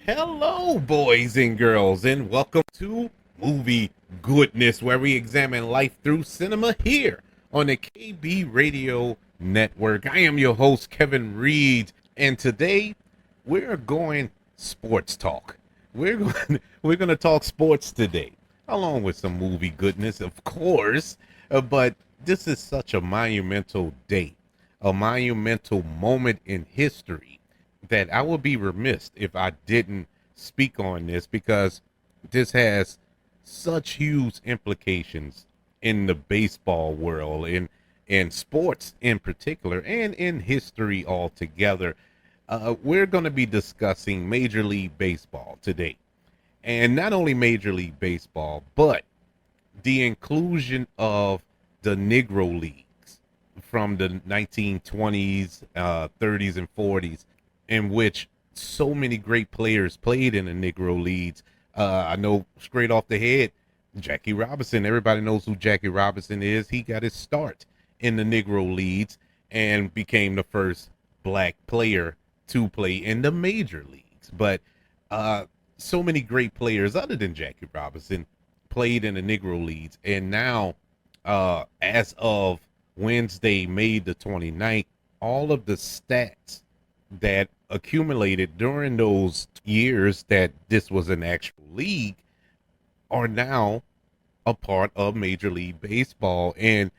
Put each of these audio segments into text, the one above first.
Hello, boys and girls, and welcome to Movie Goodness, where we examine life through cinema here on the KB Radio Network. I am your host, Kevin Reed, and today we're going sports talk. We're going to talk sports today, along with some movie goodness, of course. But this is such a monumental day, a monumental moment in history that I would be remiss if I didn't speak on this because this has such huge implications in the baseball world, in sports in particular, and in history altogether. We're going to be discussing Major League Baseball today. And not only Major League Baseball, but the inclusion of the Negro Leagues from the 1920s, 30s, and 40s, in which so many great players played in the Negro Leagues. I know straight off the head, Jackie Robinson. Everybody knows who Jackie Robinson is. He got his start in the Negro Leagues and became the first black player to play in the major leagues. But so many great players other than Jackie Robinson played in the Negro Leagues. And now, as of Wednesday, May the 29th, all of the stats that accumulated during those years that this was an actual league are now a part of Major League Baseball. And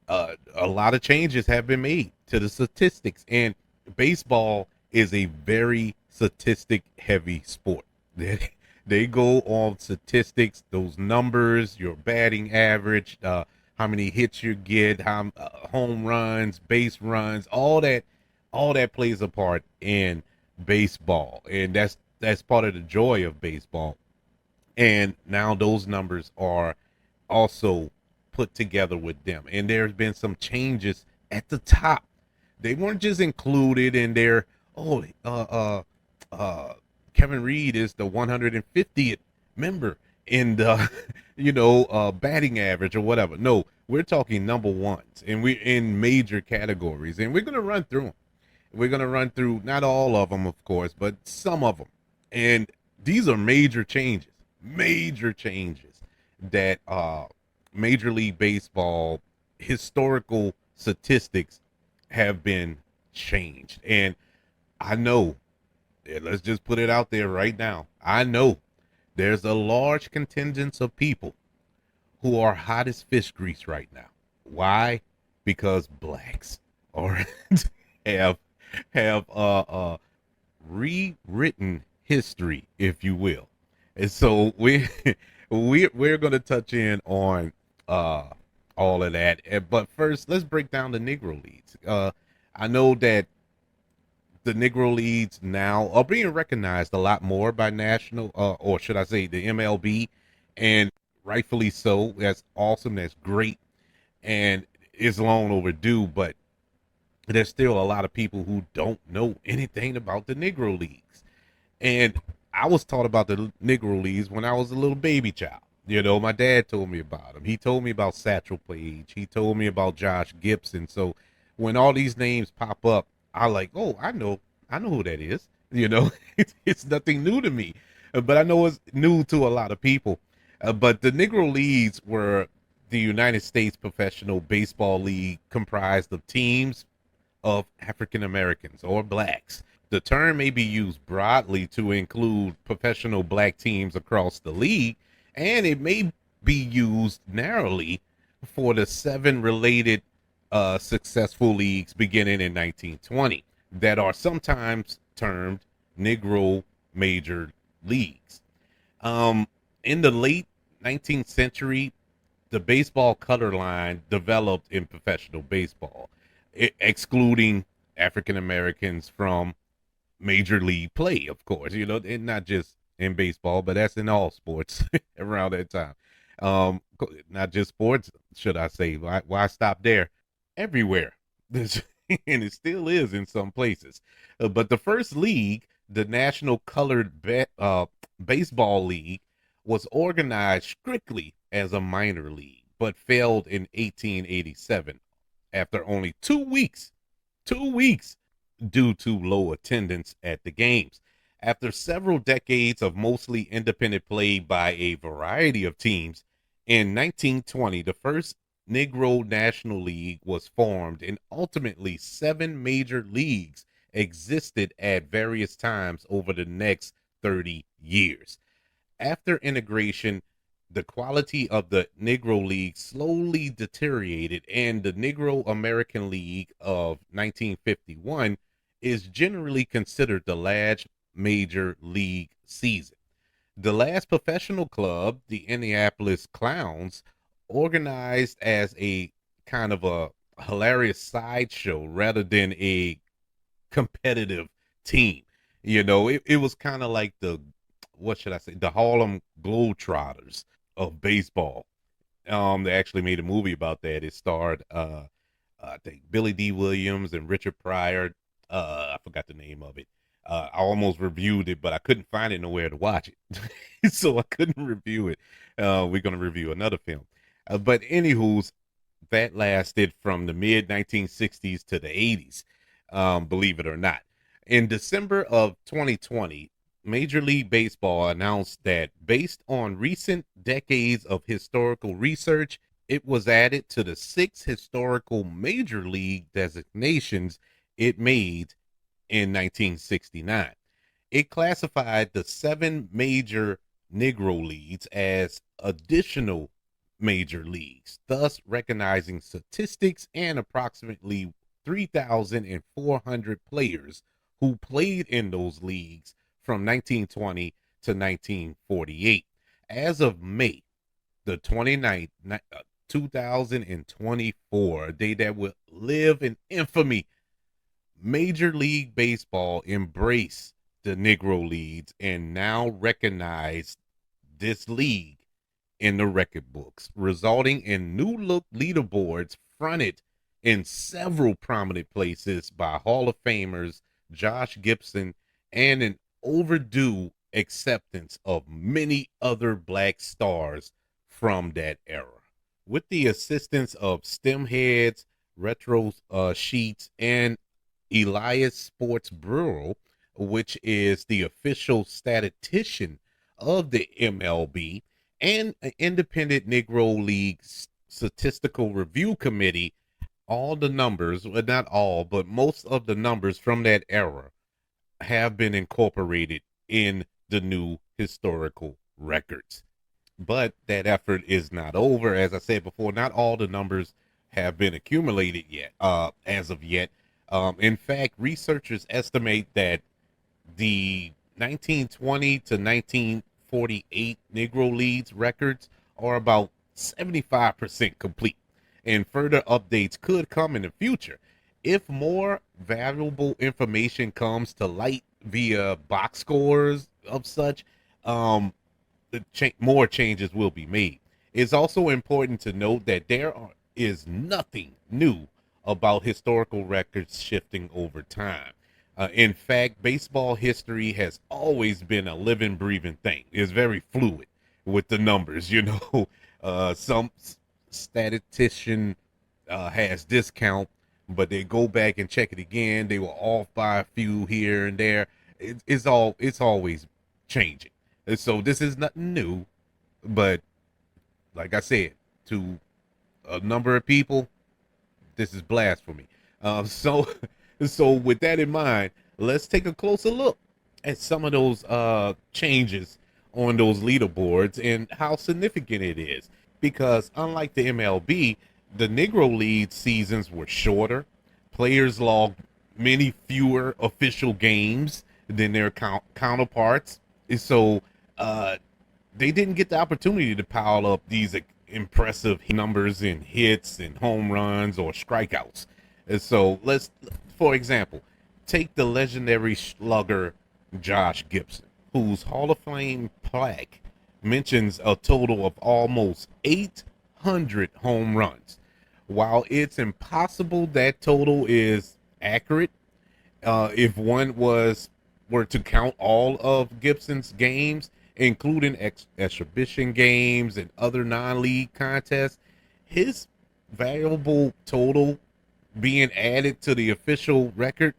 a lot of changes have been made to the statistics. And baseball is a very statistic heavy sport. They go on statistics, those numbers, your batting average, how many hits you get, how home runs, base runs, all that plays a part in baseball, and that's part of the joy of baseball. And now those numbers are also put together with them, and there's been some changes at the top. They weren't just included in their Kevin Reed is the 150th member in the batting average or whatever. No, we're talking number ones, and we're in major categories, and we're going to run through them. We're going to run through not all of them, of course, but some of them. And these are major changes that Major League Baseball historical statistics have been changed. And I know, let's just put it out there right now. I know there's a large contingent of people who are hot as fish grease right now. Why? Because blacks are have rewritten history, if you will. And so we're going to touch in on all of that. But first, let's break down the Negro Leagues. I know that the Negro Leagues now are being recognized a lot more by national, or should I say, the MLB, and rightfully so. That's awesome. That's great, and it's long overdue. But there's still a lot of people who don't know anything about the Negro Leagues. And I was taught about the Negro Leagues when I was a little baby child. My dad told me about them. He told me about Satchel Paige. He told me about Josh Gibson. So when all these names pop up, I like, oh, I know who that is. It's nothing new to me, but I know it's new to a lot of people. But the Negro Leagues were the United States Professional Baseball League, comprised of teams of African Americans or blacks. The term may be used broadly to include professional black teams across the league, and it may be used narrowly for the 7 related successful leagues beginning in 1920 that are sometimes termed Negro Major Leagues. In the late 19th century, the baseball color line developed in professional baseball, excluding African Americans from major league play, of course, and not just in baseball, but that's in all sports around that time. Not just sports, should I say. Why stop there? Everywhere. And it still is in some places. But the first league, the National Colored Baseball League, was organized strictly as a minor league, but failed in 1887 after only 2 weeks due to low attendance at the games. After several decades of mostly independent play by a variety of teams, in 1920, the first Negro National League was formed, and ultimately 7 major leagues existed at various times over the next 30 years. After integration, the quality of the Negro League slowly deteriorated, and the Negro American League of 1951 is generally considered the last major league season. The last professional club, the Indianapolis Clowns, organized as a kind of a hilarious sideshow rather than a competitive team. It was kind of like what should I say, the Harlem Globetrotters of baseball. They actually made a movie about that. It starred, I think, Billy D. Williams and Richard Pryor. I forgot the name of it. I almost reviewed it, but I couldn't find it nowhere to watch it, so I couldn't review it. We're gonna review another film, but anywho's that lasted from the mid 1960s to the 80s, believe it or not. In December of 2020, Major League Baseball announced that based on recent decades of historical research, it was added to the 6 historical Major League designations it made in 1969. It classified the 7 major Negro Leagues as additional major leagues, thus recognizing statistics and approximately 3,400 players who played in those leagues from 1920 to 1948. As of May the 29th, 2024, a day that will live in infamy, Major League Baseball embraced the Negro Leagues and now recognize this league in the record books, resulting in new look leaderboards fronted in several prominent places by Hall of Famers Josh Gibson, and an overdue acceptance of many other black stars from that era. With the assistance of stem heads, retro sheets, and Elias Sports Bureau, which is the official statistician of the MLB, and an independent Negro League statistical review committee, all the numbers, well, not all, but most of the numbers from that era have been incorporated in the new historical records. But that effort is not over. As I said before, not all the numbers have been accumulated yet, as of yet. In fact, researchers estimate that the 1920 to 1948 Negro Leagues records are about 75% complete, and further updates could come in the future. If more valuable information comes to light via box scores of such, more changes will be made. It's also important to note that is nothing new about historical records shifting over time. In fact, baseball history has always been a living, breathing thing. It's very fluid with the numbers. Some statistician has discount, but they go back and check it again. They were off by a few here and there. It's always changing. And so this is nothing new, but like I said, to a number of people, this is blasphemy. So so with that in mind, let's take a closer look at some of those changes on those leaderboards and how significant it is. Because unlike the MLB, the Negro League seasons were shorter. Players logged many fewer official games than their counterparts. And so they didn't get the opportunity to pile up these impressive numbers in hits and home runs or strikeouts. And so for example, take the legendary slugger Josh Gibson, whose Hall of Fame plaque mentions a total of almost 800 home runs. While it's impossible that total is accurate, if one were to count all of Gibson's games, including exhibition games and other non-league contests, his valuable total being added to the official record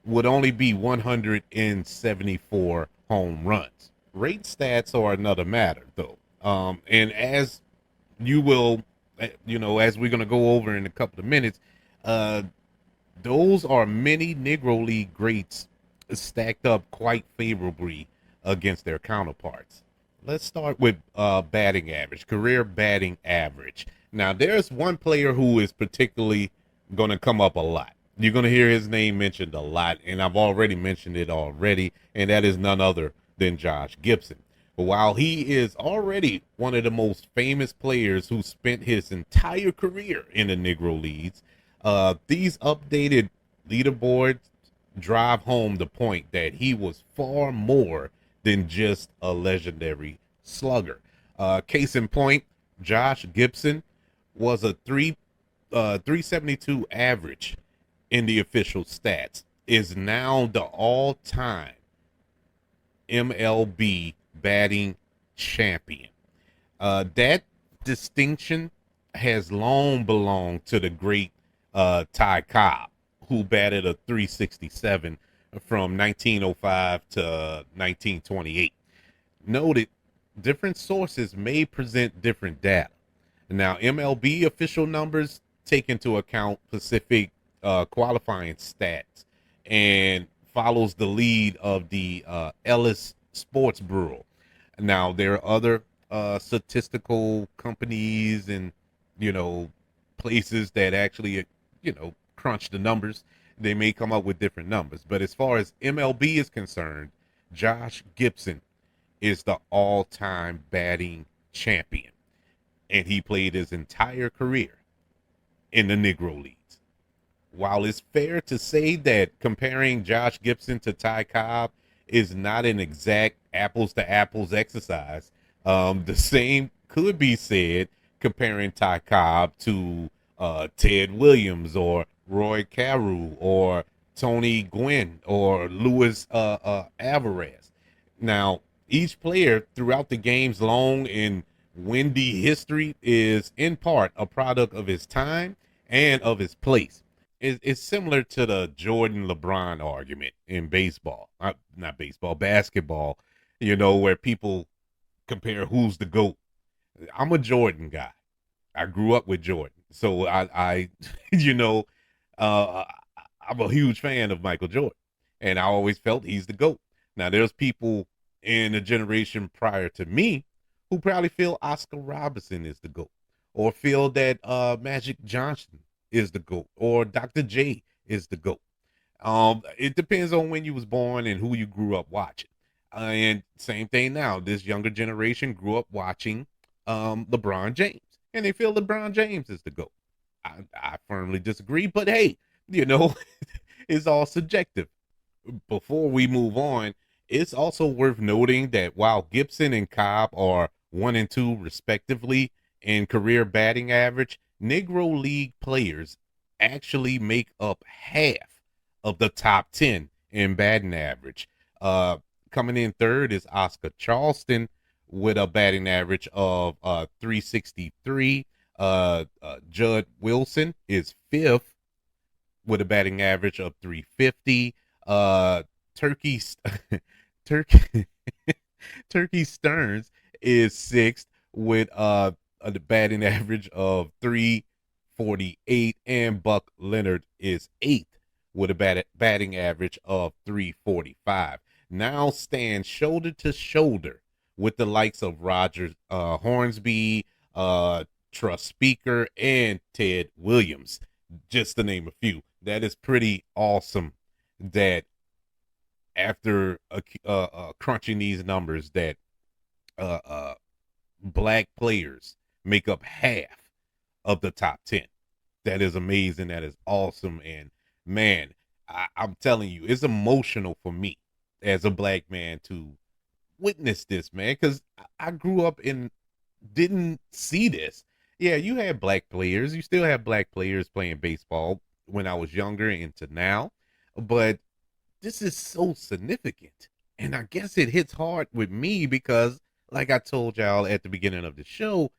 would only be 174 home runs. Rate stats are another matter, though. And as you will, as we're going to go over in a couple of minutes, uh, those are many Negro League greats stacked up quite favorably against their counterparts. Let's start with batting average, career batting average. Now, there's one player who is particularly going to come up a lot. You're going to hear his name mentioned a lot, and I've already mentioned it already, and that is none other than Josh Gibson. While he is already one of the most famous players who spent his entire career in the Negro Leagues, these updated leaderboards drive home the point that he was far more than just a legendary slugger. Case in point, Josh Gibson was a 372 average in the official stats, is now the all-time MLB batting champion. That distinction has long belonged to the great Ty Cobb, who batted a 367 from 1905 to 1928. Noted, different sources may present different data. Now, MLB official numbers take into account specific qualifying stats and follows the lead of the Ellis Sports Bureau. Now, there are other statistical companies and, places that actually, crunch the numbers. They may come up with different numbers. But as far as MLB is concerned, Josh Gibson is the all-time batting champion. And he played his entire career in the Negro Leagues. While it's fair to say that comparing Josh Gibson to Ty Cobb is not an exact apples to apples exercise, the same could be said comparing Ty Cobb to Ted Williams or Roy Carew or Tony Gwynn or Luis Alvarez. Now, each player throughout the game's long and windy history is in part a product of his time and of his place. It's similar to the Jordan LeBron argument in baseball, not baseball, basketball, where people compare who's the GOAT. I'm a Jordan guy. I grew up with Jordan. So I uh, I'm a huge fan of Michael Jordan, and I always felt he's the GOAT. Now, there's people in a generation prior to me who probably feel Oscar Robertson is the GOAT, or feel that Magic Johnson is the GOAT, or Dr. J is the GOAT. It depends on when you was born and who you grew up watching. And same thing now. This younger generation grew up watching LeBron James, and they feel LeBron James is the GOAT. I firmly disagree, but hey, it's all subjective. Before we move on, it's also worth noting that while Gibson and Cobb are 1 and 2 respectively in career batting average, Negro League players actually make up half of the top 10 in batting average. Coming in third is Oscar Charleston with a batting average of 363. Judd Wilson is fifth with a batting average of 350. Turkey Turkey Turkey Stearns is sixth with a batting average of 348, and Buck Leonard is eighth with a batting average of 345. Now stand shoulder to shoulder with the likes of Roger Hornsby, Truss Speaker, and Ted Williams, just to name a few. That is pretty awesome that after crunching these numbers that black players make up half of the top 10. That is amazing. That is awesome. And man, I'm telling you, it's emotional for me as a black man to witness this, man, because I grew up and didn't see this. Yeah, you had black players. You still have black players playing baseball when I was younger into now. But this is so significant. And I guess it hits hard with me because, like I told y'all at the beginning of the show,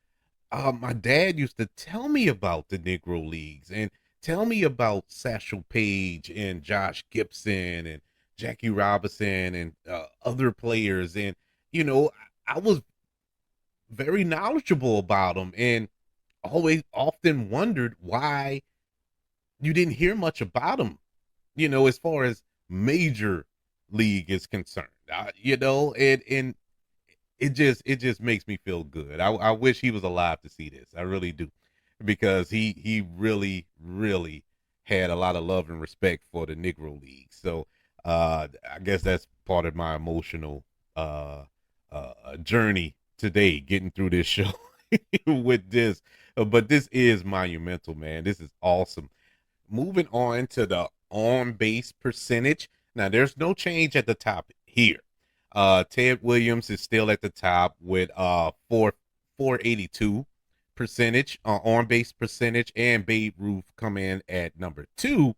my dad used to tell me about the Negro Leagues and Tell me about Satchel Paige and Josh Gibson and Jackie Robinson and other players. And, I was very knowledgeable about them and always often wondered why you didn't hear much about them, as far as major league is concerned. And it just makes me feel good. I wish he was alive to see this. I really do, because he really had a lot of love and respect for the Negro Leagues. So I guess that's part of my emotional journey today, getting through this show with this. But this is monumental, man. This is awesome. Moving on to the on base percentage. Now, there's no change at the top here. Ted Williams is still at the top with 482 percentage on base percentage, and Babe Ruth come in at number 2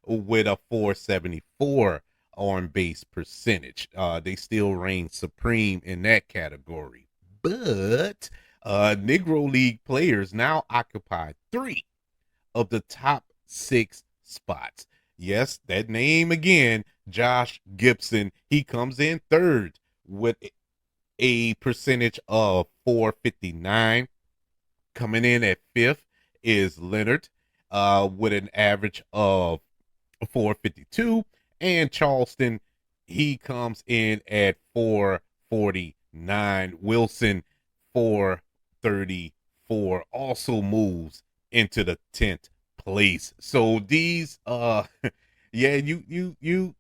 with a 474 on base percentage. They still reign supreme in that category. But Negro League players now occupy 3 of the top 6 spots. Yes, that name again, Josh Gibson. He comes in 3rd with a percentage of 459. Coming in at 5th is Leonard with an average of 452. And Charleston, he comes in at 449. Wilson, 434, also moves into the 10th place. So these yeah, you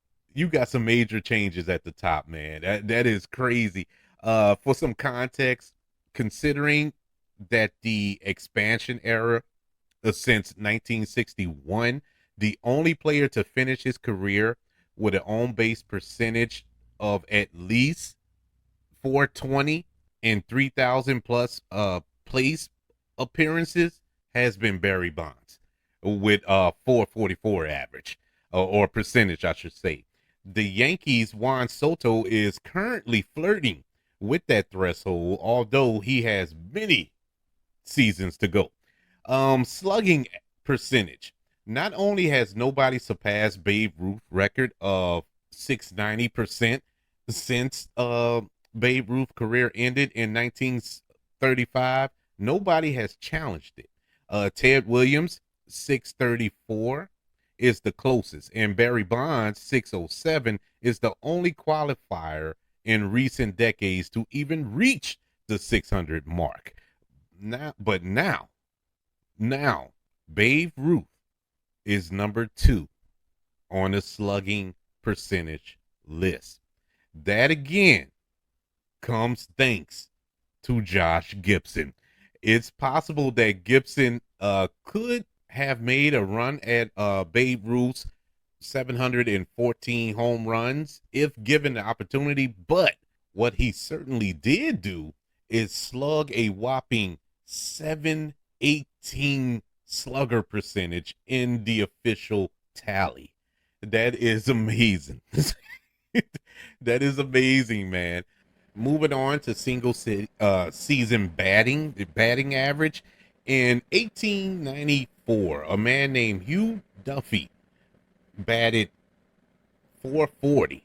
got some major changes at the top, man. That is crazy. For some context, considering that the expansion era since 1961, the only player to finish his career with an on base percentage of at least 420 and 3,000 plus place appearances has been Barry Bonds with 444 average or percentage, I should say. The Yankees' Juan Soto is currently flirting with that threshold, although he has many seasons to go. Slugging percentage. Not only has nobody surpassed Babe Ruth's record of 690% since Babe Ruth's career ended in 1935, nobody has challenged it. Ted Williams, 634, is the closest, and Barry Bonds, 607, is the only qualifier in recent decades to even reach the 600 mark. Now, Babe Ruth is number 2 on the slugging percentage list. That again comes thanks to Josh Gibson. It's possible that Gibson could have made a run at Babe Ruth's 714 home runs if given the opportunity, but what he certainly did do is slug a whopping 718 slugger percentage in the official tally. That is amazing. That is amazing, man. Moving on to season batting, the batting average. In 1894, a man named Hugh Duffy batted 440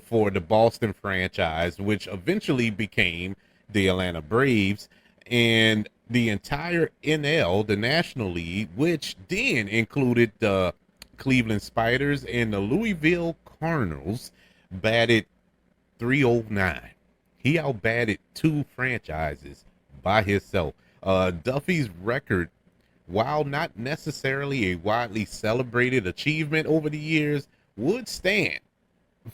for the Boston franchise, which eventually became the Atlanta Braves, and the entire NL, the National League, which then included the Cleveland Spiders and the Louisville Cardinals, batted 309. He outbatted 2 franchises by himself. Duffy's record, while not necessarily a widely celebrated achievement over the years, would stand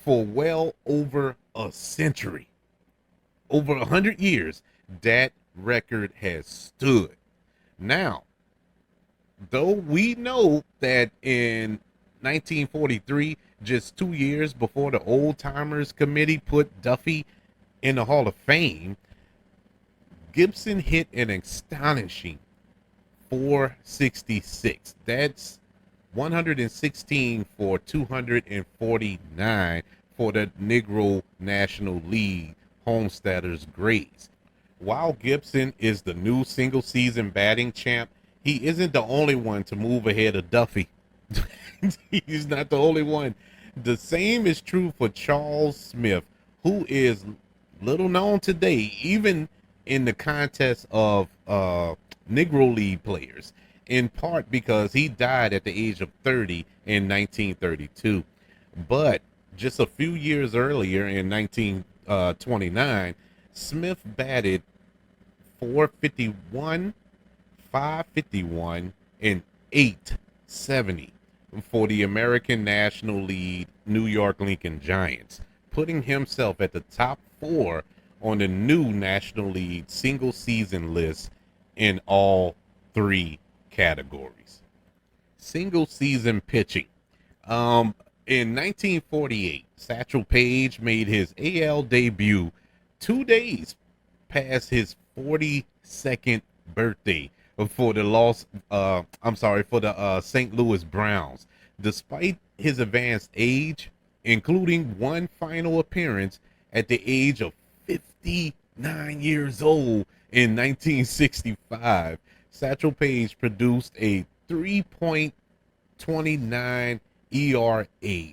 for well over a century. Over 100 years, that record has stood. Now, though we know that in 1943, just 2 years before the Old Timers Committee put Duffy in the Hall of Fame, Gibson hit an astonishing 466. That's 116 for 249 for the Negro National League homesteaders grades. While Gibson is the new single season batting champ, He isn't the only one to move ahead of Duffy. He's not the only one. The same is true for Charles Smith, who is little known today, even in the context of Negro League players, in part because he died at the age of 30 in 1932. But just a few years earlier, in 1929, Smith batted 451, 551, and 870 for the American National League New York Lincoln Giants, putting himself at the top four on the new National League single season list in all three categories. Single season pitching. In 1948, Satchel Paige made his AL debut 2 days past his 42nd birthday for the St. Louis Browns. Despite his advanced age, including one final appearance at the age of 59 years old in 1965, Satchel Paige produced a 3.29 ERA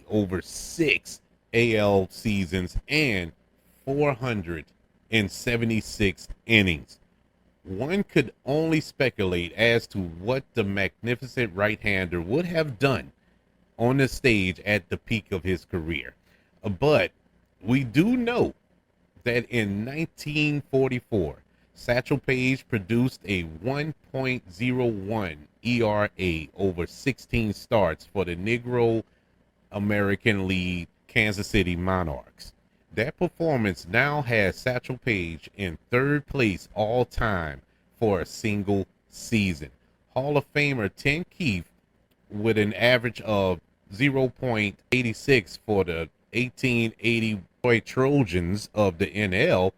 over 6 AL seasons and 476 innings. One could only speculate as to what the magnificent right-hander would have done on the stage at the peak of his career. But we do know that in 1944, Satchel Paige produced a 1.01 ERA over 16 starts for the Negro American League Kansas City Monarchs. That performance now has Satchel Paige in third place all time for a single season. Hall of Famer Tim Keefe, with an average of 0.86 for the 1880 Detroit Trojans of the NL,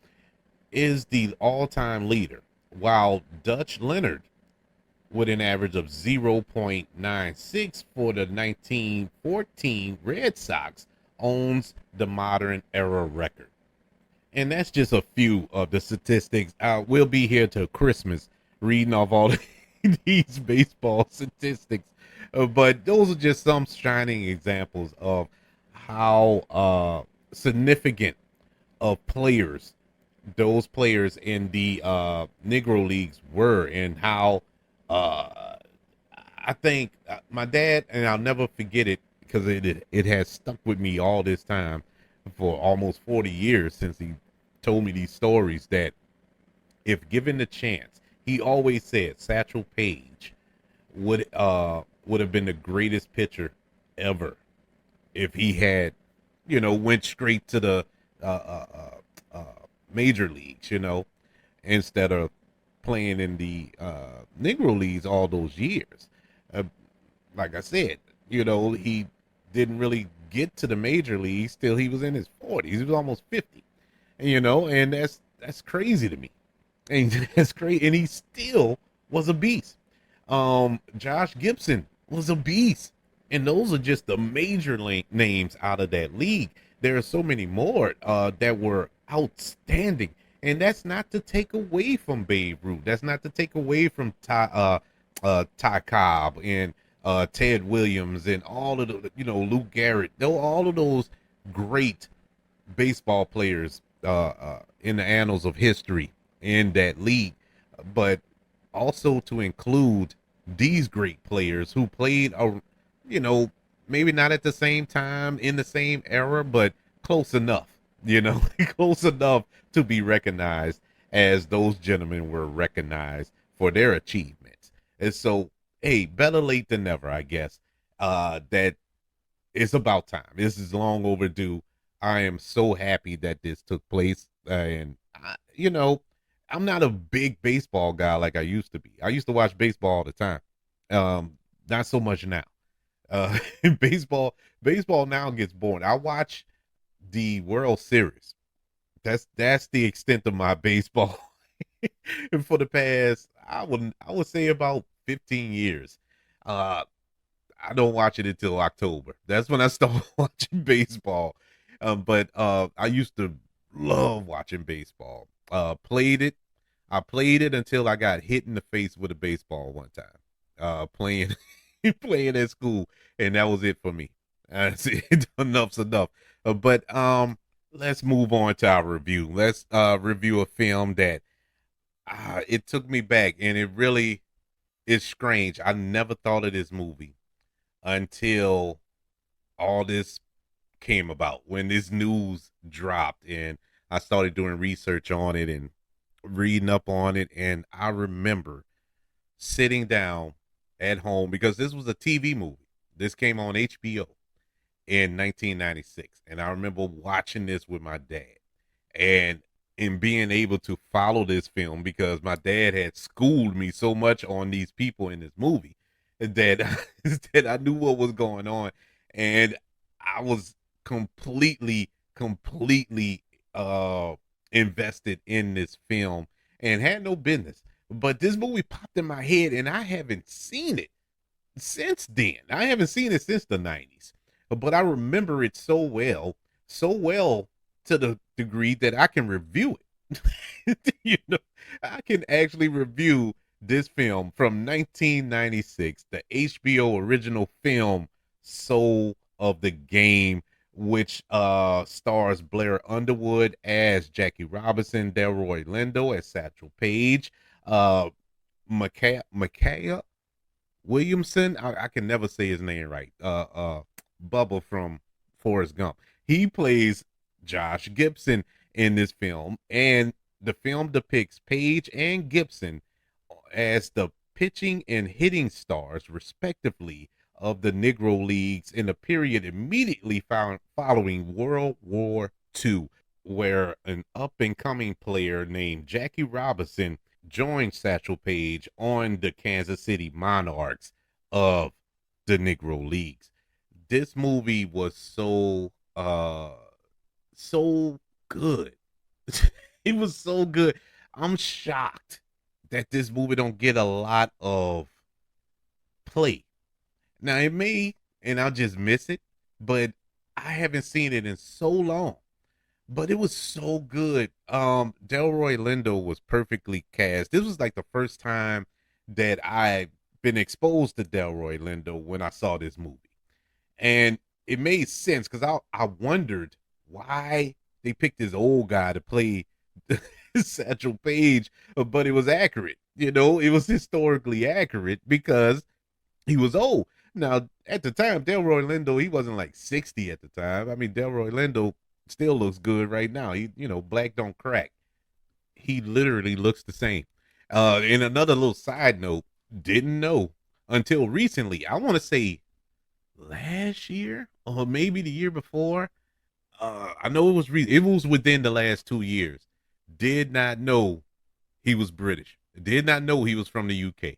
is the all-time leader, while Dutch Leonard, with an average of 0.96 for the 1914 Red Sox, owns the modern era record. And that's just a few of the statistics. We'll be here till Christmas reading off all these baseball statistics. But those are just some shining examples of how significant of players those players in the Negro Leagues were, and how I think my dad, and I'll never forget it because it has stuck with me all this time for almost 40 years since he told me these stories, that if given the chance, he always said Satchel Paige would have been the greatest pitcher ever if he had, went straight to the major leagues, instead of playing in the Negro Leagues all those years. Uh, like I said, he didn't really get to the major leagues till he was in his 40s. He was almost 50, and that's crazy to me. And that's great. And he still was a beast. Josh Gibson was a beast. And those are just the major names out of that league. There are so many more that were outstanding. And that's not to take away from Babe Ruth. That's not to take away from Ty Cobb and Ted Williams and all of the, Lou Garrett. All of those great baseball players in the annals of history in that league. But also to include these great players who played, maybe not at the same time in the same era, but close enough, close enough to be recognized as those gentlemen were recognized for their achievements. And so, hey, better late than never, I guess. That it's about time. This is long overdue. I am so happy that this took place. And, I'm not a big baseball guy like I used to be. I used to watch baseball all the time. Not so much now. Uh, baseball now gets boring. I watch the World Series. That's the extent of my baseball for the past, I would say, about 15 years. Uh, I don't watch it until October. That's when I start watching baseball. But I used to love watching baseball. Played it. I played it until I got hit in the face with a baseball one time. Playing playing at school, and that was it for me. That's it. Enough's enough. But let's move on to our review. Let's review a film that it took me back, and it really is strange. I never thought of this movie until all this came about, when this news dropped, and I started doing research on it and reading up on it. And I remember sitting down at home, because this was a TV movie. This came on HBO in 1996, and I remember watching this with my dad, and being able to follow this film, because my dad had schooled me so much on these people in this movie that that I knew what was going on, and I was completely invested in this film, and had no business. But this movie popped in my head, and I haven't seen it since then. I haven't seen it since the 90s. But I remember it so well, to the degree that I can review it. You know, I can actually review this film from 1996, the HBO original film Soul of the Game, which stars Blair Underwood as Jackie Robinson, Delroy Lindo as Satchel Paige, Micaiah Williamson. I can never say his name right. Bubba from Forrest Gump. He plays Josh Gibson in this film, and the film depicts Page and Gibson as the pitching and hitting stars, respectively, of the Negro Leagues in the period immediately following World War II, where an up and coming player named Jackie Robinson joined Satchel Paige on the Kansas City Monarchs of the Negro Leagues. This movie was so good. It was so good. I'm shocked that this movie don't get a lot of play. Now it may, and I'll just miss it, but I haven't seen it in so long. But it was so good. Delroy Lindo was perfectly cast. This was like the first time that I've been exposed to Delroy Lindo when I saw this movie. And it made sense, because I wondered why they picked this old guy to play Satchel Paige, but it was accurate. You know, it was historically accurate because he was old. Now, at the time, Delroy Lindo, he wasn't like 60 at the time. I mean, Delroy Lindo still looks good right now. He, black don't crack. He literally looks the same. And another little side note, didn't know until recently. I want to say last year or maybe the year before. I know it was within the last 2 years. Did not know he was British. Did not know he was from the UK.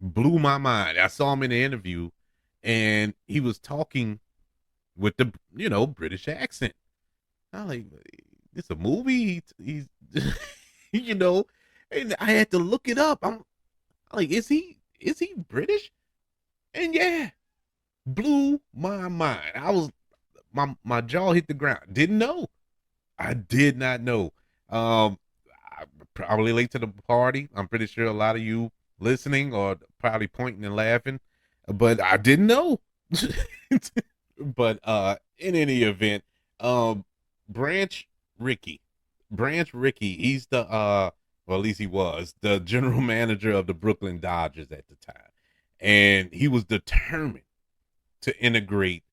Blew my mind. I saw him in the interview, and he was talking with the British accent. I'm like, it's a movie. He's and I had to look it up. I'm like, is he British? And yeah, blew my mind. I was my jaw hit the ground. Didn't know. I did not know. I probably late to the party. I'm pretty sure a lot of you listening are probably pointing and laughing, but I didn't know. But in any event, Branch Rickey, he's the well, at least he was the general manager of the Brooklyn Dodgers at the time, and he was determined to integrate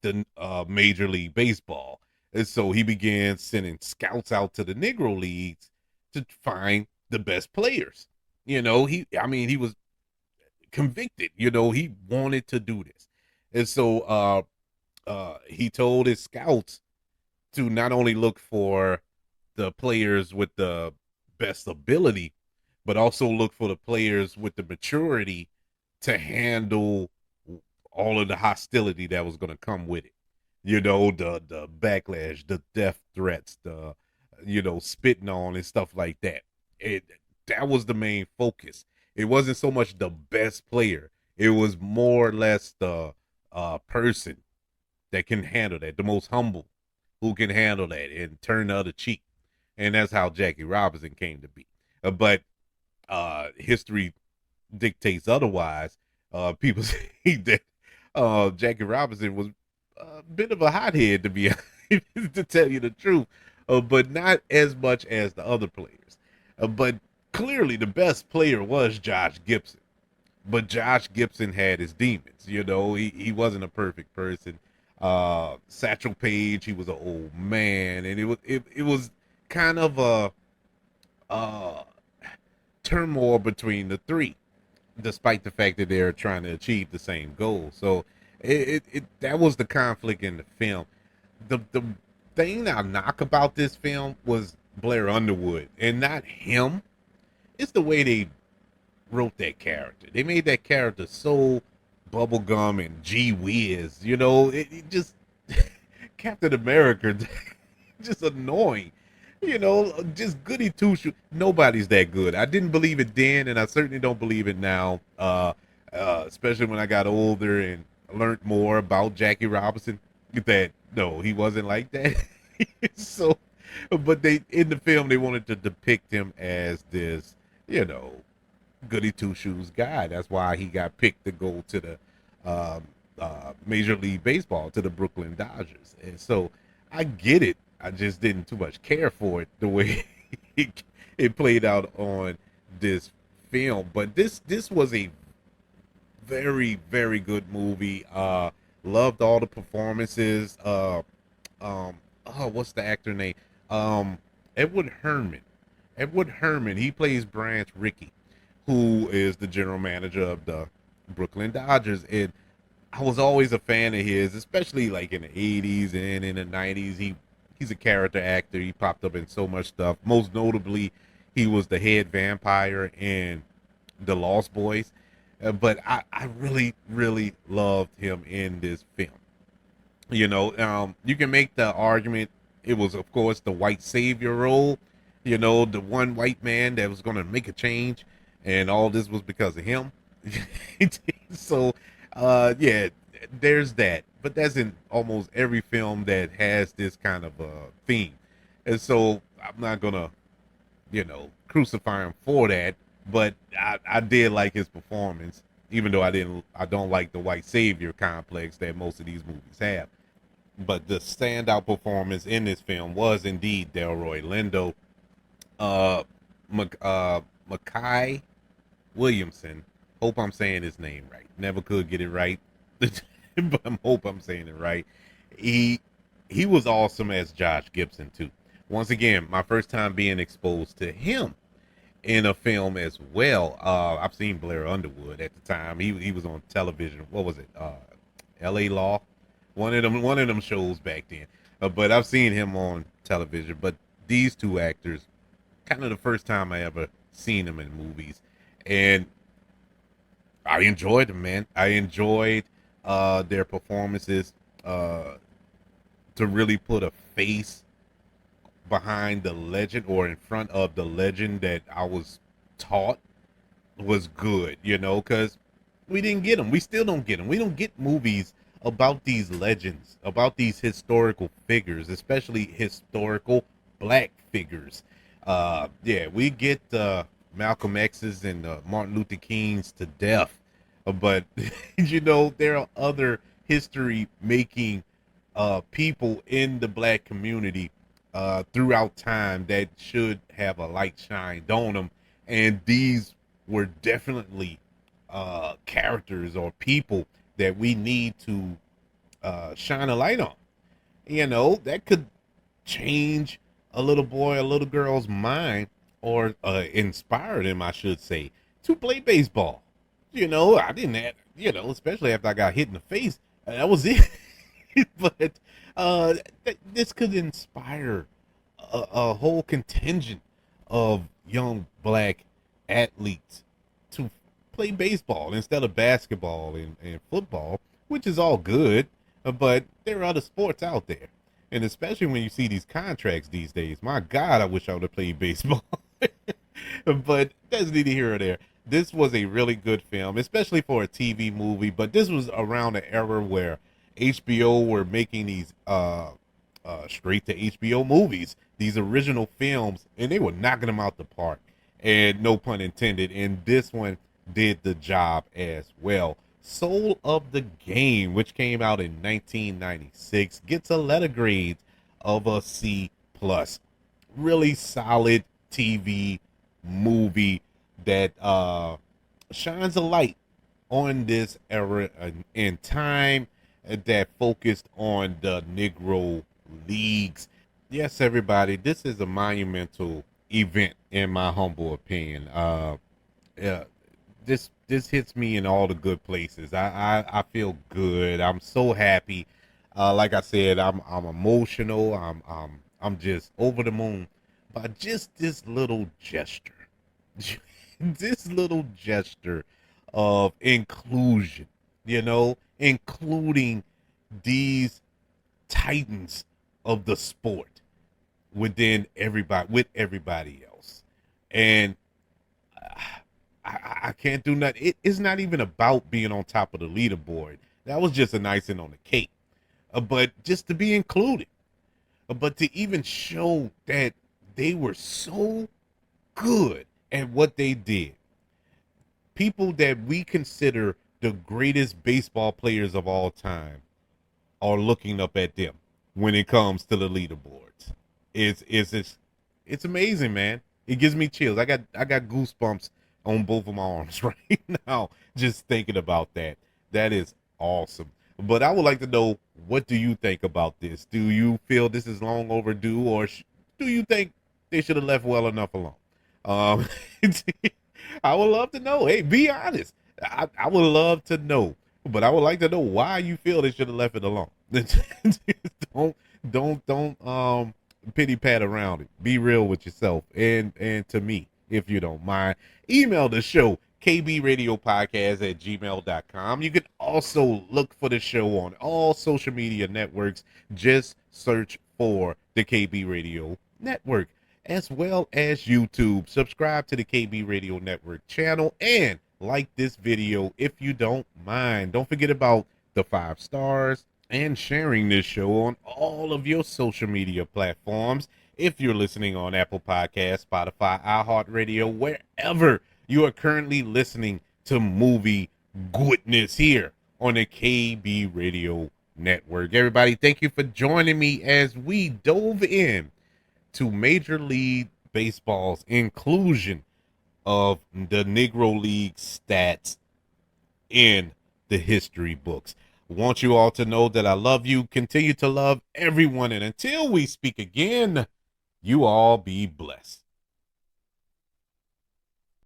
the Major League Baseball. And so he began sending scouts out to the Negro Leagues to find the best players. He was convicted. He wanted to do this. And so he told his scouts to not only look for the players with the best ability, but also look for the players with the maturity to handle all of the hostility that was going to come with it. The backlash, the death threats, the spitting on and stuff like that. That was the main focus. It wasn't so much the best player. It was more or less the person that can handle that, the most humble, who can handle that and turn the other cheek. And that's how Jackie Robinson came to be. But history dictates otherwise. People say that Jackie Robinson was a bit of a hothead, to be to tell you the truth, but not as much as the other players. But clearly, the best player was Josh Gibson. But Josh Gibson had his demons. He wasn't a perfect person. Satchel Paige, he was an old man, and it was kind of a turmoil between the three, despite the fact that they're trying to achieve the same goal. So that was the conflict in the film. The thing I knock about this film was Blair Underwood, and not him. It's the way they wrote that character. They made that character so bubblegum and gee whiz. It just Captain America, just annoying. Just goody two shoes. Nobody's that good. I didn't believe it then, and I certainly don't believe it now. Especially when I got older and learned more about Jackie Robinson. That no, he wasn't like that. So, but they in the film they wanted to depict him as this, goody two shoes guy. That's why he got picked to go to the Major League Baseball, to the Brooklyn Dodgers. And so I get it. I just didn't too much care for it the way it played out on this film. But this was a very, very good movie. Loved all the performances. What's the actor name? Edward Herman. Edward Herman. He plays Branch Rickey, who is the general manager of the Brooklyn Dodgers. And I was always a fan of his, especially like in the 80s and in the 90s. He's a character actor. He popped up in so much stuff. Most notably, he was the head vampire in The Lost Boys. But I really, really loved him in this film. You can make the argument it was, of course, the white savior role. The one white man that was going to make a change, and all this was because of him. So, yeah, there's that. But that's in almost every film that has this kind of theme. And so I'm not going to, crucify him for that. But I did like his performance, even though I don't like the white savior complex that most of these movies have. But the standout performance in this film was indeed Delroy Lindo. Mackay Williamson. Hope I'm saying his name right. Never could get it right, but I hope I'm saying it right. He was awesome as Josh Gibson too. Once again, my first time being exposed to him in a film as well. I've seen Blair Underwood at the time. He was on television. What was it? L.A. Law. One of them shows back then. But I've seen him on television. But these two actors, kind of the first time I ever seen them in movies, and I enjoyed them, man. I enjoyed their performances. To really put a face behind the legend, or in front of the legend that I was taught was good, because we didn't get them. We still don't get them. We don't get movies about these legends, about these historical figures, especially historical black figures. Yeah, we get Malcolm X's and Martin Luther King's to death, but there are other history making people in the black community throughout time that should have a light shined on them, and these were definitely characters or people that we need to shine a light on. That could change a little boy, a little girl's mind, or inspire them, I should say, to play baseball. I didn't have, especially after I got hit in the face. That was it. But this could inspire a whole contingent of young black athletes to play baseball instead of basketball and football, which is all good. But there are other sports out there. And especially when you see these contracts these days, my God, I wish I would have played baseball. But that's neither here or there. This was a really good film, especially for a TV movie. But this was around the era where HBO were making these straight to HBO movies, these original films, and they were knocking them out the park. and no pun intended. And this one did the job as well. Soul of the Game, which came out in 1996, gets a letter grade of a C plus. Really solid TV movie that shines a light on this era in time that focused on the Negro Leagues. Yes, everybody, this is a monumental event in my humble opinion. Yeah, this hits me in all the good places. I feel good. I'm so happy. Like I said, I'm emotional. I'm just over the moon by just this little gesture. This little gesture of inclusion, including these titans of the sport within everybody with everybody else. And I can't do nothing. It's not even about being on top of the leaderboard. That was just an icing on the cake. But just to be included, but to even show that they were so good at what they did. People that we consider the greatest baseball players of all time are looking up at them when it comes to the leaderboards. It's amazing, man. It gives me chills. I got goosebumps on both of my arms right now just thinking about that. That is awesome. But I would like to know, what do you think about this? Do you feel this is long overdue, or do you think they should have left well enough alone? Um, I would love to know. Hey, be honest. I would love to know, but I would like to know why you feel they should have left it alone. don't pity pat around it. Be real with yourself and to me, if you don't mind. Email the show, kbradiopodcast@gmail.com. You can also look for the show on all social media networks. Just search for the KB Radio Network, as well as YouTube. Subscribe to the KB Radio Network channel and like this video if you don't mind. Don't forget about the 5 stars and sharing this show on all of your social media platforms. If you're listening on Apple Podcasts, Spotify, iHeartRadio, wherever you are currently listening to movie goodness here on the KB Radio Network. Everybody, thank you for joining me as we dove in to Major League Baseball's inclusion of the Negro League stats in the history books. I want you all to know that I love you, continue to love everyone, and until we speak again, you all be blessed.